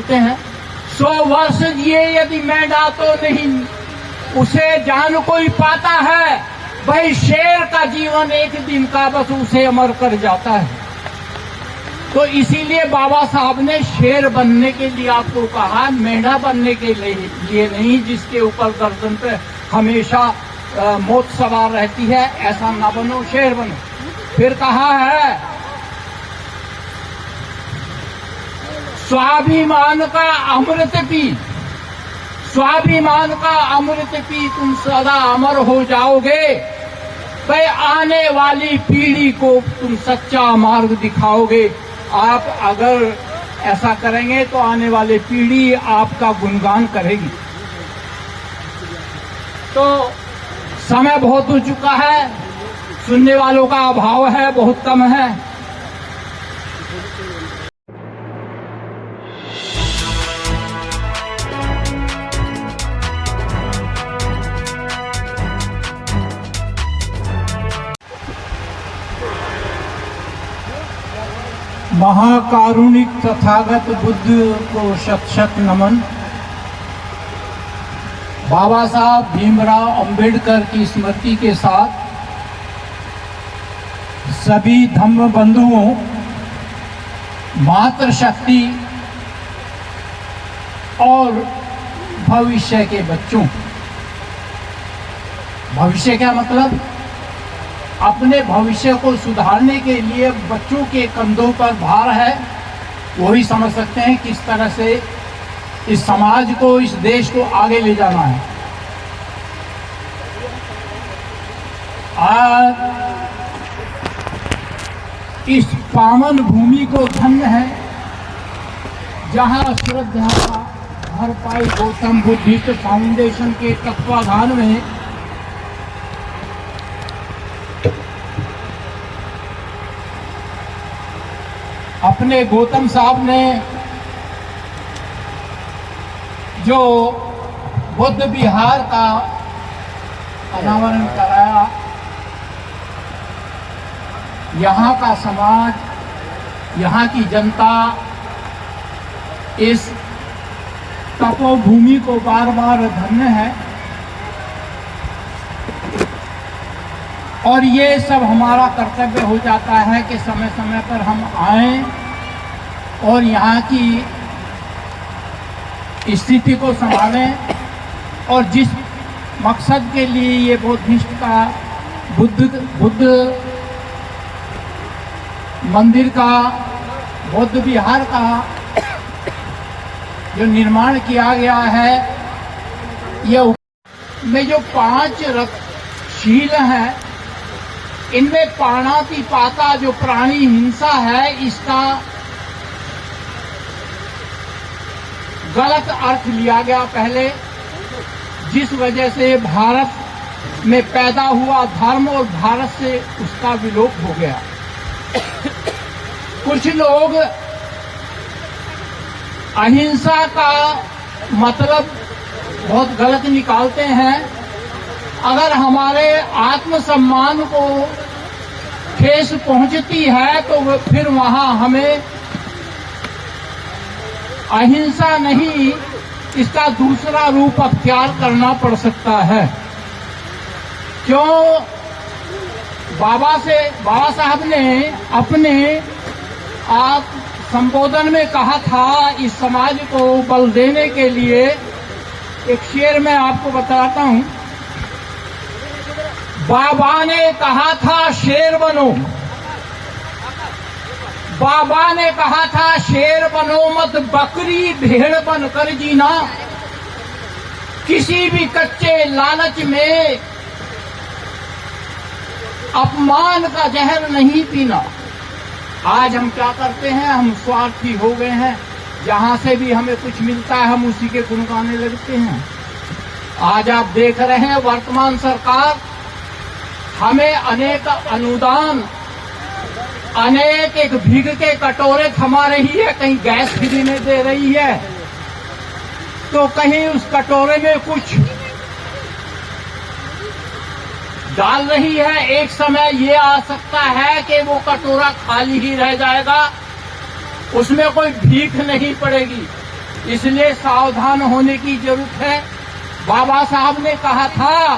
लिखते हैं 100 वर्ष जिए यदि मेंढा तो नहीं, उसे जान कोई पाता है, भाई शेर का जीवन एक दिन का बस उसे अमर कर जाता है। तो इसीलिए बाबा साहब ने शेर बनने के लिए आपको कहा, मेंढा बनने के लिए नहीं, जिसके ऊपर गर्दन पे हमेशा मौत सवार रहती है, ऐसा ना बनो, शेर बनो। फिर कहा है स्वाभिमान का अमृत पी, स्वाभिमान का अमृत पी तुम सदा अमर हो जाओगे, भाई आने वाली पीढ़ी को तुम सच्चा मार्ग दिखाओगे। आप अगर ऐसा करेंगे तो आने वाली पीढ़ी आपका गुणगान करेगी। तो समय बहुत हो चुका है, सुनने वालों का अभाव है, बहुत कम है। महाकारुणिक तथागत बुद्ध को शत शत नमन। बाबा साहब भीमराव अंबेडकर की स्मृति के साथ सभी धम्म बंधुओं, मातृशक्ति और भविष्य के बच्चों, भविष्य क्या मतलब, अपने भविष्य को सुधारने के लिए बच्चों के कंधों पर भार है, वही समझ सकते हैं किस तरह से इस समाज को, इस देश को आगे ले जाना है। आज इस पावन भूमि को धन्य है जहां श्रद्धा हर पाई गौतम बुद्धिस्ट फाउंडेशन के तत्वाधान में अपने गौतम साहब ने जो बुद्ध विहार का अनावरण कराया, यहाँ का समाज, यहाँ की जनता इस तपोभूमि को बार बार धन्य है। और ये सब हमारा कर्तव्य हो जाता है कि समय समय पर हम आएं और यहाँ की स्थिति को संभालें, और जिस मकसद के लिए ये बौद्धिस्ट का बुद्ध मंदिर का, बौद्ध विहार का जो निर्माण किया गया है, ये में जो 5 शील हैं, इनमें प्राणातिपाता जो प्राणी हिंसा है, इसका गलत अर्थ लिया गया पहले, जिस वजह से भारत में पैदा हुआ धर्म और भारत से उसका विलोप हो गया। कुछ लोग अहिंसा का मतलब बहुत गलत निकालते हैं। अगर हमारे आत्मसम्मान को ठेस पहुंचती है तो फिर वहां हमें अहिंसा नहीं, इसका दूसरा रूप अख्तियार करना पड़ सकता है। क्यों? बाबा साहब ने अपने आप संबोधन में कहा था, इस समाज को बल देने के लिए एक शेर मैं आपको बताता हूं। बाबा ने कहा था शेर बनो, बाबा ने कहा था शेर बनो मत बकरी भेड़ बनकर जीना, किसी भी कच्चे लालच में अपमान का जहर नहीं पीना। आज हम क्या करते हैं, हम स्वार्थी हो गए हैं, जहां से भी हमें कुछ मिलता है हम उसी के गुण गाने लगते हैं। आज आप देख रहे हैं वर्तमान सरकार हमें अनेक अनुदान, अनेक एक भीग के कटोरे थमा रही है, कहीं गैस फ्री में दे रही है तो कहीं उस कटोरे में कुछ डाल रही है। एक समय ये आ सकता है कि वो कटोरा खाली ही रह जाएगा, उसमें कोई भीख नहीं पड़ेगी। इसलिए सावधान होने की जरूरत है। बाबा साहब ने कहा था,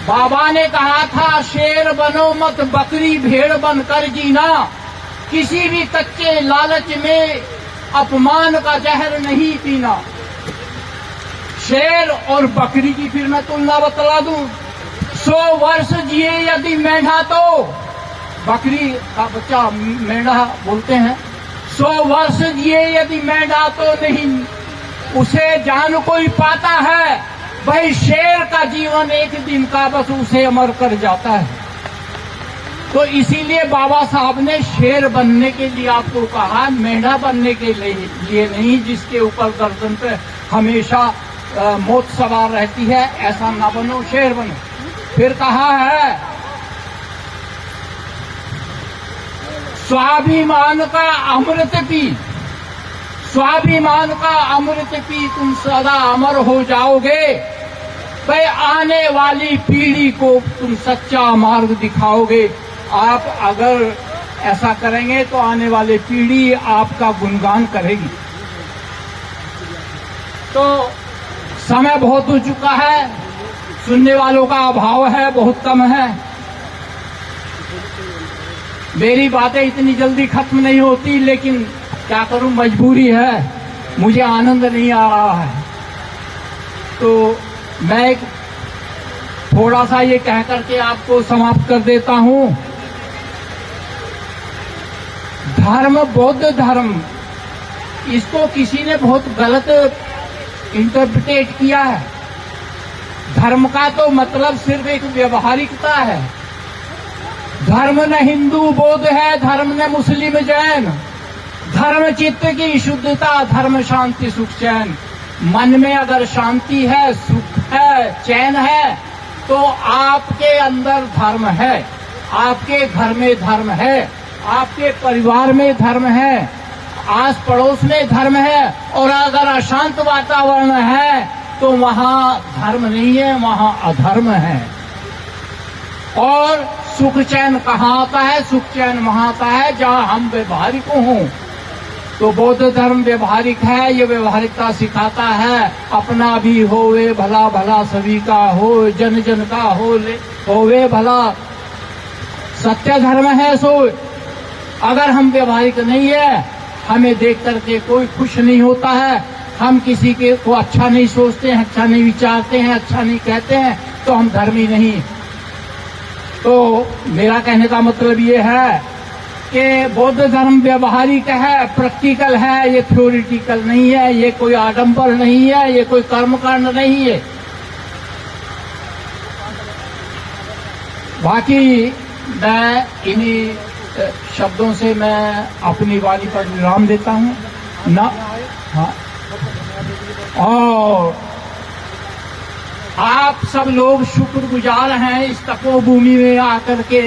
बाबा ने कहा था, शेर बनो मत बकरी भेड़ बनकर जीना, किसी भी कच्चे लालच में अपमान का जहर नहीं पीना। शेर और बकरी की फिर मैं तुलना बतला दूं। 100 वर्ष जिए यदि मेंढा तो, बकरी का बच्चा मेंढा बोलते हैं, 100 वर्ष जिए यदि मेंढा तो नहीं उसे जान कोई पाता है, भाई शेर का जीवन एक दिन का बस उसे अमर कर जाता है। तो इसीलिए बाबा साहब ने शेर बनने के लिए आपको कहा, मेंढा बनने के लिए नहीं, जिसके ऊपर गर्दन पे हमेशा मौत सवार रहती है, ऐसा ना बनो, शेर बनो। फिर कहा है, स्वाभिमान का अमृत पी, स्वाभिमान का अमृत पी तुम सदा अमर हो जाओगे, भाई आने वाली पीढ़ी को तुम सच्चा मार्ग दिखाओगे। आप अगर ऐसा करेंगे तो आने वाली पीढ़ी आपका गुणगान करेगी। तो समय बहुत हो चुका है, सुनने वालों का अभाव है, बहुत कम है। मेरी बातें इतनी जल्दी खत्म नहीं होती, लेकिन क्या करूं, मजबूरी है, मुझे आनंद नहीं आ रहा है। तो मैं थोड़ा सा ये कह करके आपको समाप्त कर देता हूं। धर्म, बौद्ध धर्म, इसको किसी ने बहुत गलत इंटरप्रिटेट किया है। धर्म का तो मतलब सिर्फ एक व्यवहारिकता है। धर्म न हिंदू बौद्ध है, धर्म न मुस्लिम जैन। धर्म चित्त की शुद्धता, धर्म शांति सुख चैन। मन में अगर शांति है, सुख है, चैन है, तो आपके अंदर धर्म है, आपके घर में धर्म है, आपके परिवार में धर्म है, आस पड़ोस में धर्म है। और अगर अशांत वातावरण है तो वहां धर्म नहीं है, वहां अधर्म है। और सुख चैन कहाँ आता है? सुख चैन वहां आता है जहां हम व्यवहारिक हों। तो बौद्ध धर्म व्यवहारिक है, ये व्यवहारिकता सिखाता है, अपना भी होवे भला, भला सभी का हो, जन जन का होवे भला, सत्य धर्म है सो। अगर हम व्यवहारिक नहीं है, हमें देख करके कोई खुश नहीं होता है, हम किसी के को अच्छा नहीं सोचते हैं, अच्छा नहीं विचारते हैं, अच्छा नहीं कहते हैं, तो हम धर्मी नहीं। तो मेरा कहने का मतलब ये है कि बौद्ध धर्म व्यवहारिक है, प्रैक्टिकल है, ये थ्योरिटिकल नहीं है, ये कोई आडंबर नहीं है, ये कोई कर्मकांड नहीं है। बाकी मैं इन्हीं शब्दों से मैं अपनी वाणी पर विराम देता हूं ना। हाँ, और आप सब लोग शुक्रगुजार हैं इस तपोभूमि में आकर के,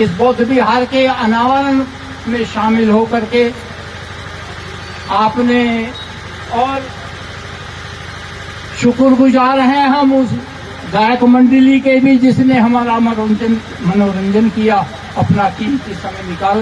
इस बौद्ध विहार के अनावरण में शामिल होकर के आपने, और शुक्रगुजार हैं हम उस गायक मंडली के भी जिसने हमारा मनोरंजन किया, अपना कीमती समय निकाल